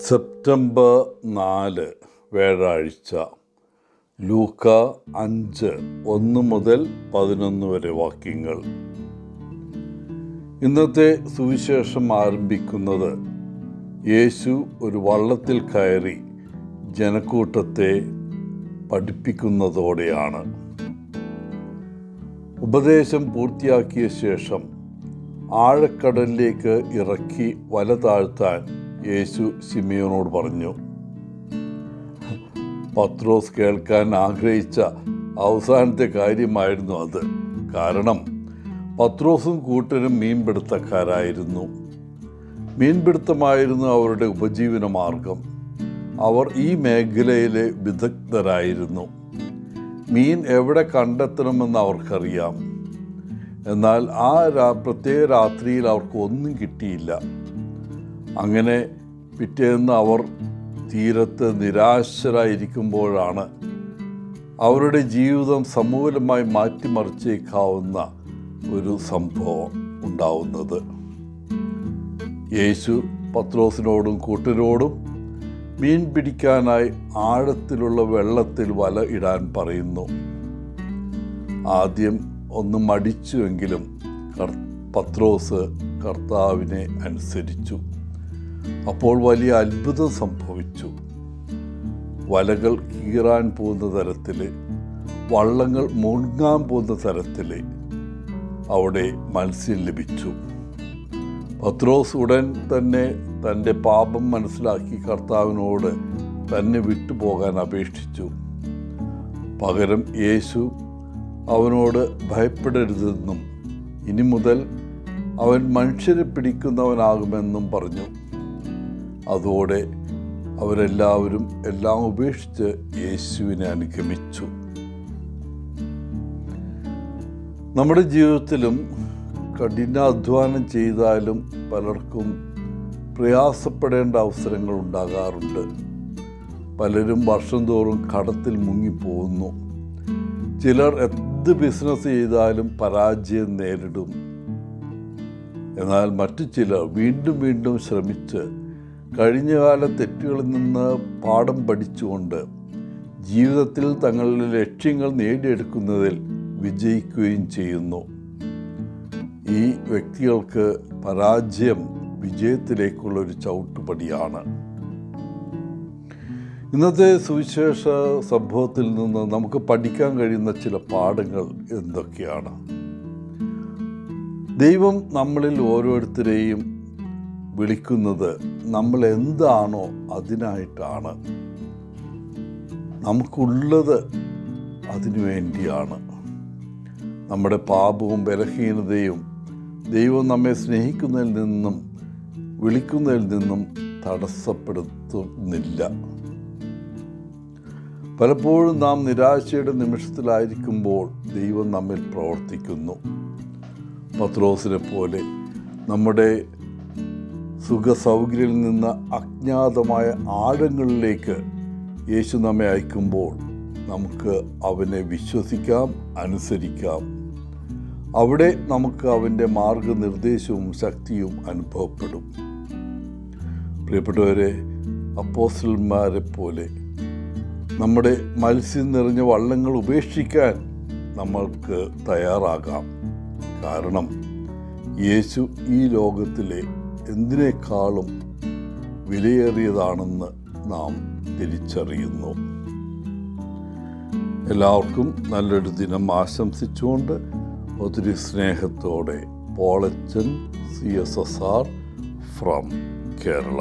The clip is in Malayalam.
സെപ്റ്റംബർ 4 വ്യാഴാഴ്ച. ലൂക്ക 5:1-11 വരെ വാക്യങ്ങൾ. ഇന്നത്തെ സുവിശേഷം ആരംഭിക്കുന്നത് യേശു ഒരു വള്ളത്തിൽ കയറി ജനക്കൂട്ടത്തെ പഠിപ്പിക്കുന്നതോടെയാണ്. ഉപദേശം പൂർത്തിയാക്കിയ ശേഷം ആഴക്കടലിലേക്ക് ഇറക്കി വല താഴ്ത്താൻ യേശു ശിമിയോനോട് പറഞ്ഞു. പത്രോസ് കേൾക്കാൻ ആഗ്രഹിച്ച അവസാനത്തെ കാര്യമായിരുന്നു അത്. കാരണം പത്രോസും കൂട്ടരും മീൻപിടുത്തക്കാരായിരുന്നു. മീൻപിടുത്തമായിരുന്നു അവരുടെ ഉപജീവന മാർഗം. അവർ ഈ മേഖലയിലെ വിദഗ്ധരായിരുന്നു. മീൻ എവിടെ കണ്ടെത്തണമെന്ന് അവർക്കറിയാം. എന്നാൽ പ്രത്യേക രാത്രിയിൽ അവർക്ക് ഒന്നും കിട്ടിയില്ല. അങ്ങനെ പിറ്റേന്ന് അവർ തീരത്ത് നിരാശരായിരിക്കുമ്പോഴാണ് അവരുടെ ജീവിതം സമൂലമായി മാറ്റിമറിച്ചേക്കാവുന്ന ഒരു സംഭവം ഉണ്ടാവുന്നത്. യേശു പത്രോസിനോടും കൂട്ടരോടും മീൻ പിടിക്കാനായി ആഴത്തിലുള്ള വെള്ളത്തിൽ വല ഇടാൻ പറയുന്നു. ആദ്യം ഒന്ന് മടിച്ചുവെങ്കിലും പത്രോസ് കർത്താവിനെ അനുസരിച്ചു. അപ്പോൾ വലിയ അത്ഭുതം സംഭവിച്ചു. വലകൾ കീറാൻ പോകുന്ന തരത്തിൽ, വള്ളങ്ങൾ മുങ്ങാൻ പോകുന്ന തരത്തിൽ അവിടെ മത്സ്യം ലഭിച്ചു. പത്രോസ് ഉടൻ തന്നെ തൻ്റെ പാപം മനസ്സിലാക്കി കർത്താവിനോട് തന്നെ വിട്ടുപോകാൻ അപേക്ഷിച്ചു. പകരം യേശു അവനോട് ഭയപ്പെടരുതെന്നും ഇനി മുതൽ അവൻ മനുഷ്യരെ പിടിക്കുന്നവനാകുമെന്നും പറഞ്ഞു. അതോടെ അവരെല്ലാവരും എല്ലാം ഉപേക്ഷിച്ച് യേശുവിനെ അനുഗമിച്ചു. നമ്മുടെ ജീവിതത്തിലും കഠിനാധ്വാനം ചെയ്താലും പലർക്കും പ്രയാസപ്പെടേണ്ട അവസരങ്ങൾ ഉണ്ടാകാറുണ്ട്. പലരും വർഷം തോറും കടത്തിൽ മുങ്ങിപ്പോകുന്നു. ചിലർ എന്ത് ബിസിനസ് ചെയ്താലും പരാജയം നേരിടും. എന്നാൽ മറ്റു ചിലർ വീണ്ടും വീണ്ടും ശ്രമിച്ച് കഴിഞ്ഞകാല തെറ്റുകളിൽ നിന്ന് പാഠം പഠിച്ചുകൊണ്ട് ജീവിതത്തിൽ തങ്ങളുടെ ലക്ഷ്യങ്ങൾ നേടിയെടുക്കുന്നതിൽ വിജയിക്കുകയും ചെയ്യുന്നു. ഈ വ്യക്തികൾക്ക് പരാജയം വിജയത്തിലേക്കുള്ളൊരു ചവിട്ടുപടിയാണ്. ഇന്നത്തെ സുവിശേഷ സംഭവത്തിൽ നിന്ന് നമുക്ക് പഠിക്കാൻ കഴിയുന്ന ചില പാഠങ്ങൾ എന്തൊക്കെയാണ്? ദൈവം നമ്മളിൽ ഓരോരുത്തരെയും വിളിക്കുന്നത് നമ്മൾ എന്താണോ അതിനായിട്ടാണ്. നമുക്കുള്ളത് അതിനു വേണ്ടിയാണ്. നമ്മുടെ പാപവും ബലഹീനതയും ദൈവം നമ്മെ സ്നേഹിക്കുന്നതിൽ നിന്നും വിളിക്കുന്നതിൽ നിന്നും തടസ്സപ്പെടുത്തുന്നില്ല. പലപ്പോഴും നാം നിരാശയുടെ നിമിഷത്തിലായിരിക്കുമ്പോൾ ദൈവം നമ്മിൽ പ്രവർത്തിക്കുന്നു. പത്രോസിനെ പോലെ നമ്മുടെ സുഖസൗകര്യത്തിൽ നിന്ന് അജ്ഞാതമായ ആഴങ്ങളിലേക്ക് യേശു നമ്മെ അയക്കുമ്പോൾ നമുക്ക് അവനെ വിശ്വസിക്കാം, അനുസരിക്കാം. അവിടെ നമുക്ക് അവൻ്റെ മാർഗനിർദ്ദേശവും ശക്തിയും അനുഭവപ്പെടും. പ്രിയപ്പെട്ടവരെ, അപ്പോസ്തലന്മാരെ പോലെ നമ്മുടെ മത്സ്യം നിറഞ്ഞ വള്ളങ്ങൾ ഉപേക്ഷിക്കാൻ നമ്മൾക്ക് തയ്യാറാകാം. കാരണം യേശു ഈ ലോകത്തിലെ എന്തിനേക്കാളും വിലയേറിയതാണെന്ന് നാം തിരിച്ചറിയുന്നു. എല്ലാവർക്കും നല്ലൊരു ദിനം ആശംസിച്ചുകൊണ്ട് ഒത്തിരി സ്നേഹത്തോടെ പോളച്ചൻ CSSR ഫ്രം കേരള.